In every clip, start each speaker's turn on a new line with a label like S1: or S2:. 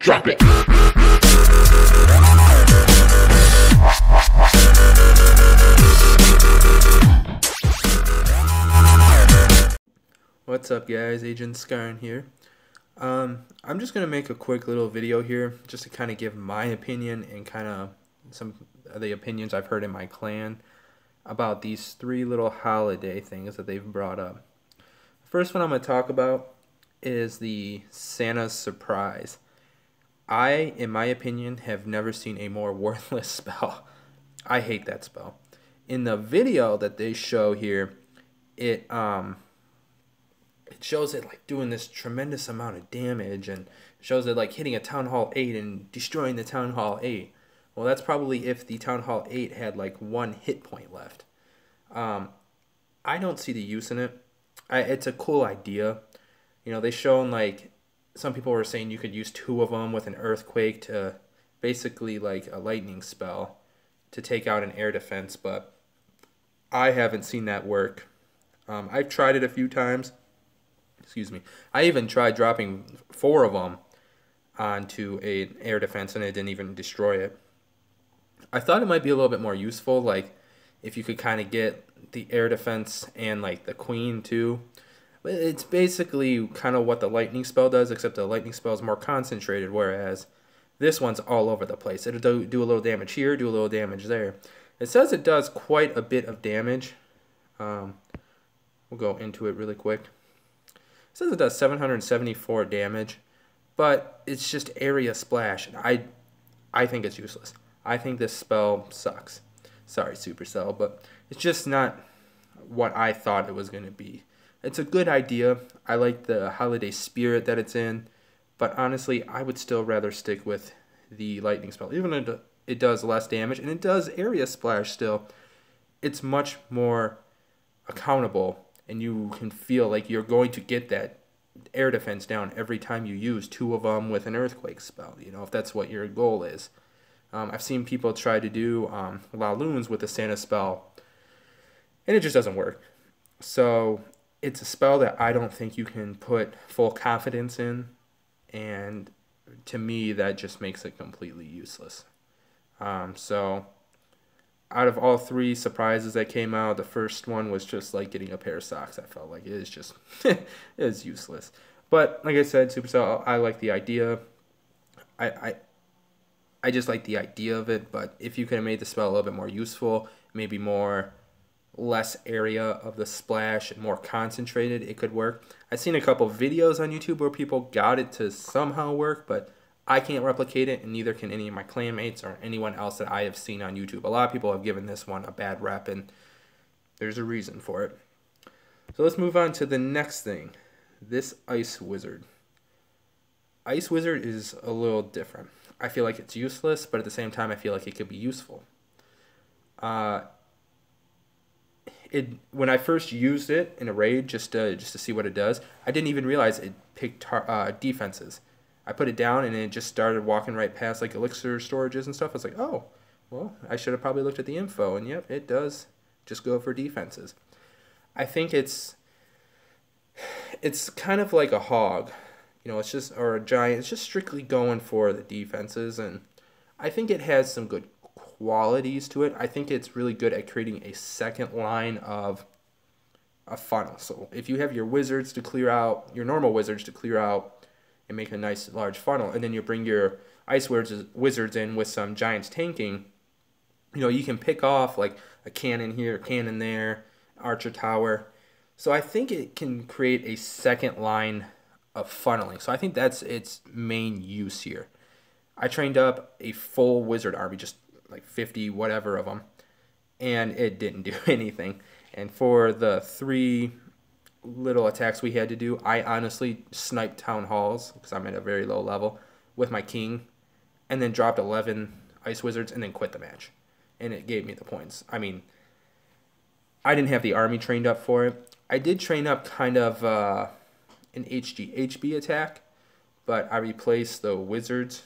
S1: Drop it.
S2: What's up guys, Agent Scarn here. I'm just going to make a quick little video here just to kind of give my opinion and kind of some of the opinions I've heard in my clan about these three little holiday things that they've brought up. The first one I'm going to talk about is the Santa's surprise. I, in my opinion, have never seen a more worthless spell. I hate that spell. In the video that they show here, it shows it like doing this tremendous amount of damage, and shows it like hitting a Town Hall 8 and destroying the Town Hall 8. Well, that's probably if the Town Hall 8 had like 1 hit point left. I don't see the use in it. It's a cool idea. You know, they shown like, some people were saying you could use 2 of them with an earthquake to basically like a lightning spell to take out an air defense, but I haven't seen that work. I've tried it a few times. Excuse me. I even tried dropping 4 of them onto an air defense and it didn't even destroy it. I thought it might be a little bit more useful, like if you could kind of get the air defense and like the queen too. It's basically kind of what the lightning spell does, except the lightning spell is more concentrated, whereas this one's all over the place. It'll do a little damage here, do a little damage there. It says it does quite a bit of damage. We'll go into it really quick. It says it does 774 damage, but it's just area splash. And I think it's useless. I think this spell sucks. Sorry, Supercell, but it's just not what I thought it was going to be. It's a good idea. I like the holiday spirit that it's in, but honestly, I would still rather stick with the lightning spell. Even though it does less damage, and it does area splash still, it's much more accountable, and you can feel like you're going to get that air defense down every time you use 2 of them with an earthquake spell, you know, if that's what your goal is. I've seen people try to do Laloons with the Santa spell, and it just doesn't work. So it's a spell that I don't think you can put full confidence in, and to me that just makes it completely useless. So out of all 3 surprises that came out, the first one was just like getting a pair of socks. I felt like it is just it is useless. But like I said, Supercell, I like the idea. I just like the idea of it, but if you could have made the spell a little bit more useful, maybe less area of the splash and more concentrated, it could work. I've seen a couple videos on YouTube where people got it to somehow work, but I can't replicate it, and neither can any of my clanmates or anyone else that I have seen on YouTube. A lot of people have given this one a bad rep, and there's a reason for it. So let's move on to the next thing. This Ice Wizard. Ice Wizard is a little different. I feel like it's useless, but at the same time I feel like it could be useful. When I first used it in a raid just to see what it does, I didn't even realize it picked defenses. I put it down and it just started walking right past like elixir storages and stuff. I was like, oh, well, I should have probably looked at the info, and yep, it does just go for defenses. I think it's kind of like a hog, you know, or a giant. It's just strictly going for the defenses, and I think it has some good qualities to it. I think it's really good at creating a second line of a funnel. So if you have your wizards to clear out, your normal wizards to clear out and make a nice large funnel, and then you bring your ice wizards in with some giants tanking, you know, you can pick off like a cannon here, a cannon there, archer tower. So I think it can create a second line of funneling. So I think that's its main use here. I trained up a full wizard army, just like 50 whatever of them, and it didn't do anything. And for the 3 little attacks we had to do, I honestly sniped town halls because I'm at a very low level with my king, and then dropped 11 ice wizards and then quit the match, and it gave me the points. I mean, I didn't have the army trained up for it. I did train up kind of an HB attack, but I replaced the wizards,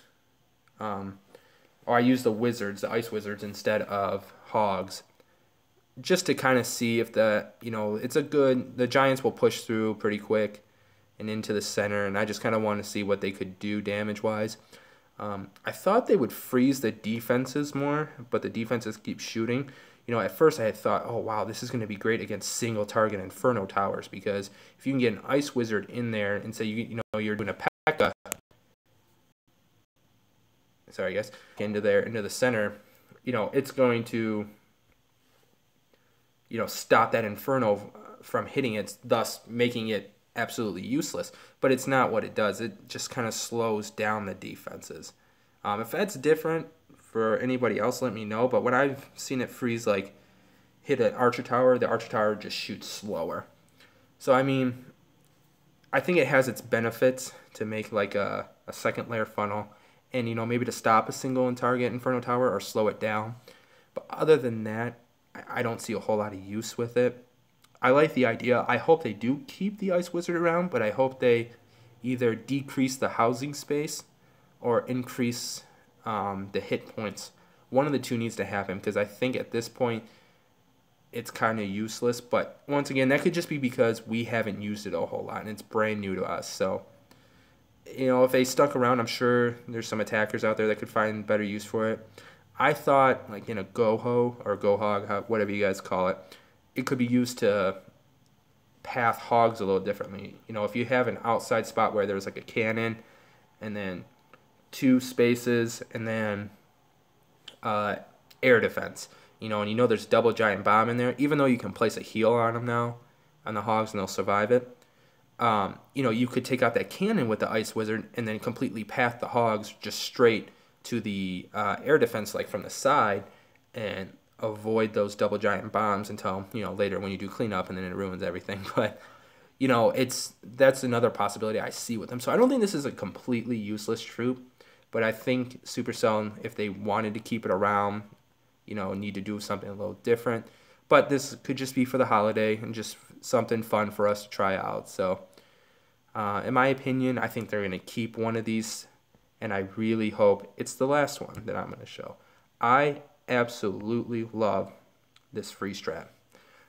S2: or I used the wizards, the ice wizards, instead of hogs, just to kind of see if the giants will push through pretty quick and into the center, and I just kind of want to see what they could do damage-wise. I thought they would freeze the defenses more, but the defenses keep shooting. You know, at first I had thought, oh wow, this is going to be great against single target Inferno towers, because if you can get an Ice Wizard in there and say you know you're doing a P.E.K.K.A. Sorry guys, into the center, you know, it's going to, you know, stop that Inferno from hitting it, thus making it absolutely useless. But it's not what it does. It just kind of slows down the defenses. If that's different for anybody else, let me know. But when I've seen it freeze, like, hit an Archer Tower, the Archer Tower just shoots slower. So, I mean, I think it has its benefits to make, like, a second layer funnel. And, you know, maybe to stop a single target Inferno Tower or slow it down. But other than that, I don't see a whole lot of use with it. I like the idea. I hope they do keep the Ice Wizard around, but I hope they either decrease the housing space or increase the hit points. One of the two needs to happen, because I think at this point it's kind of useless. But once again, that could just be because we haven't used it a whole lot and it's brand new to us. So, you know, if they stuck around, I'm sure there's some attackers out there that could find better use for it. I thought, like, in a Goho or Gohog, whatever you guys call it, it could be used to path hogs a little differently. You know, if you have an outside spot where there's like a cannon and then 2 spaces and then air defense, you know, and you know there's double giant bomb in there, even though you can place a heal on them now, on the hogs, and they'll survive it. You know, you could take out that cannon with the Ice Wizard and then completely path the hogs just straight to the air defense, like from the side, and avoid those double giant bombs until, you know, later when you do cleanup, and then it ruins everything. But, you know, that's another possibility I see with them. So I don't think this is a completely useless troop, but I think Supercell, if they wanted to keep it around, you know, need to do something a little different. But this could just be for the holiday and just something fun for us to try out. So in my opinion, I think they're going to keep one of these, and I really hope it's the last one that I'm going to show. I absolutely love this freeze trap.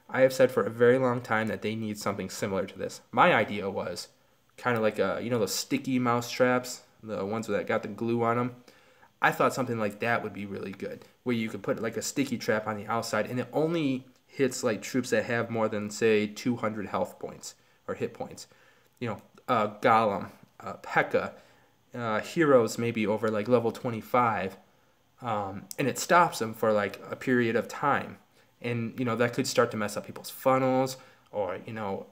S2: I have said for a very long time that they need something similar to this. My idea was kind of like you know, those sticky mouse traps, the ones that got the glue on them. I thought something like that would be really good, where you could put like a sticky trap on the outside, and it only hits like troops that have more than, say, 200 health points or hit points. You know, Golem, P.E.K.K.A, heroes maybe over like level 25. And it stops them for like a period of time, and you know that could start to mess up people's funnels, or, you know,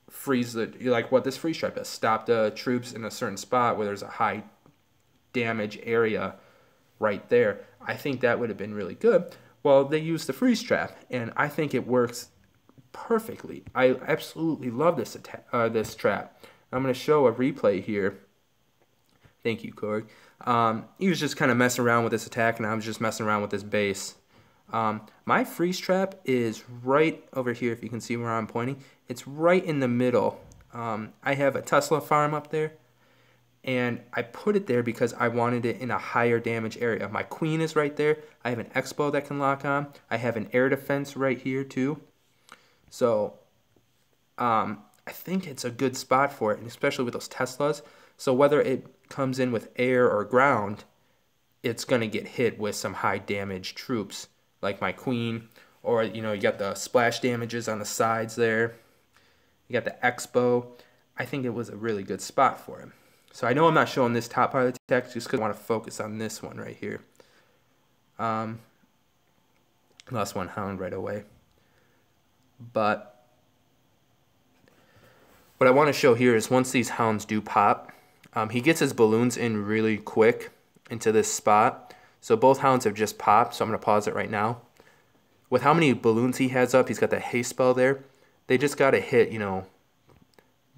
S2: freeze like what this freeze trap does, stop the troops in a certain spot where there's a high damage area right there. I think that would have been really good. Well, they used the freeze trap, and I think it works perfectly. I absolutely love this trap. I'm going to show a replay here. Thank you, Corey. He was just kind of messing around with this attack, and I was just messing around with this base. My freeze trap is right over here, if you can see where I'm pointing. It's right in the middle. I have a Tesla farm up there, and I put it there because I wanted it in a higher damage area. My queen is right there. I have an Expo that can lock on. I have an air defense right here too. So I think it's a good spot for it, and especially with those Teslas. So whether it comes in with air or ground, it's going to get hit with some high damage troops like my queen, or, you know, you got the splash damages on the sides there. You got the Expo. I think it was a really good spot for him. So I know I'm not showing this top part of the text just because I want to focus on this one right here. Lost one hound right away. But what I want to show here is once these hounds do pop, he gets his balloons in really quick into this spot. So both hounds have just popped, so I'm going to pause it right now. With how many balloons he has up, he's got that haste spell there. They just got to hit, you know,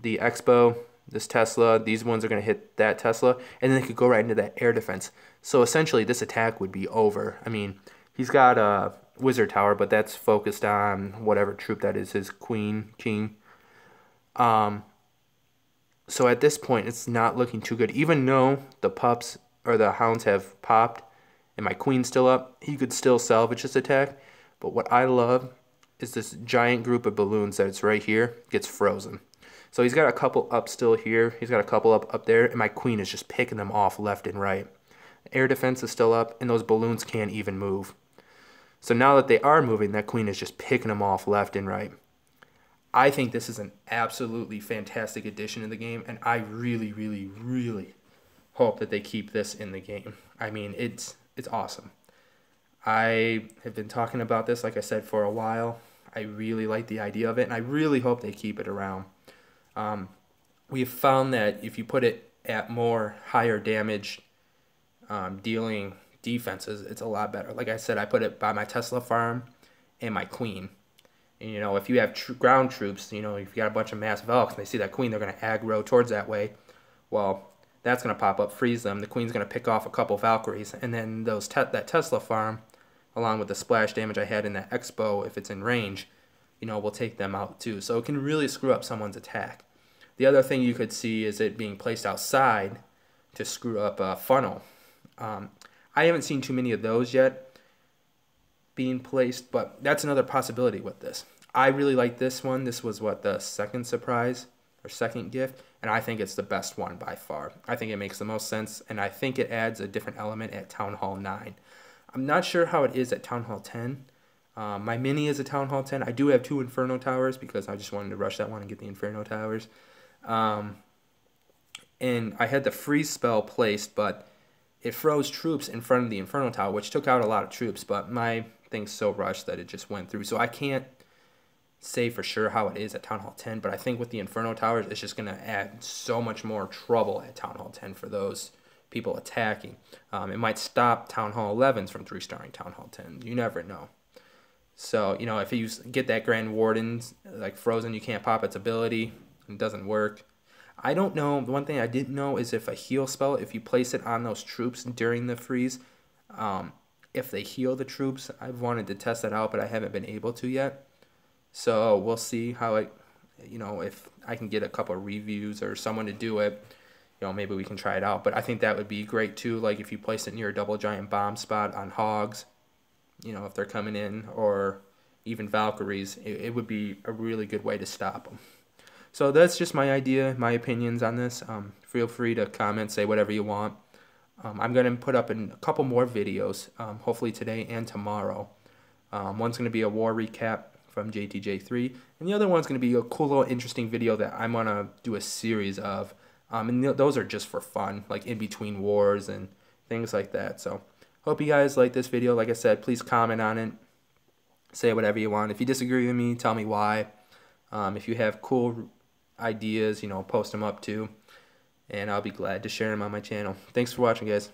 S2: the Expo, this Tesla. These ones are going to hit that Tesla, and then they could go right into that air defense. So essentially, this attack would be over. I mean, he's got a wizard tower, but that's focused on whatever troop that is, his queen, king. So at this point, it's not looking too good. Even though the pups or the hounds have popped and my queen's still up, he could still salvage this attack. But what I love is this giant group of balloons that's right here gets frozen. So he's got a couple up still here. He's got a couple up there, and my queen is just picking them off left and right. Air defense is still up, and those balloons can't even move. So now that they are moving, that queen is just picking them off left and right. I think this is an absolutely fantastic addition to the game, and I really, really, really hope that they keep this in the game. I mean, it's awesome. I have been talking about this, like I said, for a while. I really like the idea of it, and I really hope they keep it around. We've found that if you put it at more higher damage dealing defenses, it's a lot better. Like I said, I put it by my Tesla farm and my queen. And, you know, if you have ground troops, you know, if you got a bunch of massive elks and they see that queen, they're going to aggro towards that way. Well, that's going to pop up, freeze them. The queen's going to pick off a couple Valkyries, and then that Tesla farm, along with the splash damage I had in that Expo, if it's in range, you know, will take them out too. So it can really screw up someone's attack. The other thing you could see is it being placed outside to screw up a funnel. I haven't seen too many of those yet being placed, but that's another possibility with this. I really like this one. This was, what, the second surprise or second gift, and I think it's the best one by far. I think it makes the most sense, and I think it adds a different element at Town Hall 9. I'm not sure how it is at Town Hall 10. My mini is a Town Hall 10. I do have 2 Inferno Towers because I just wanted to rush that one and get the Inferno Towers. And I had the freeze spell placed, but it froze troops in front of the Inferno Tower, which took out a lot of troops, but my thing's so rushed that it just went through. So I can't say for sure how it is at Town Hall 10, but I think with the Inferno Towers, it's just going to add so much more trouble at Town Hall 10 for those people attacking. It might stop Town Hall 11s from 3-starring Town Hall 10. You never know. So, you know, if you get that Grand Warden, like frozen, you can't pop its ability. It doesn't work. I don't know. The one thing I didn't know is if a heal spell, if you place it on those troops during the freeze, if they heal the troops. I've wanted to test that out, but I haven't been able to yet. So we'll see how it, you know, if I can get a couple of reviews or someone to do it, you know, maybe we can try it out. But I think that would be great too, like if you place it near a double giant bomb spot on hogs, you know, if they're coming in, or even Valkyries, it would be a really good way to stop them. So that's just my idea, my opinions on this. Feel free to comment, say whatever you want. I'm going to put up a couple more videos, hopefully today and tomorrow. One's going to be a war recap from JTJ3, and the other one's going to be a cool little interesting video that I'm going to do a series of. And those are just for fun, like in between wars and things like that. So hope you guys like this video. Like I said, please comment on it. Say whatever you want. If you disagree with me, tell me why. If you have cool ideas, you know, post them up too. And I'll be glad to share them on my channel. Thanks for watching, guys.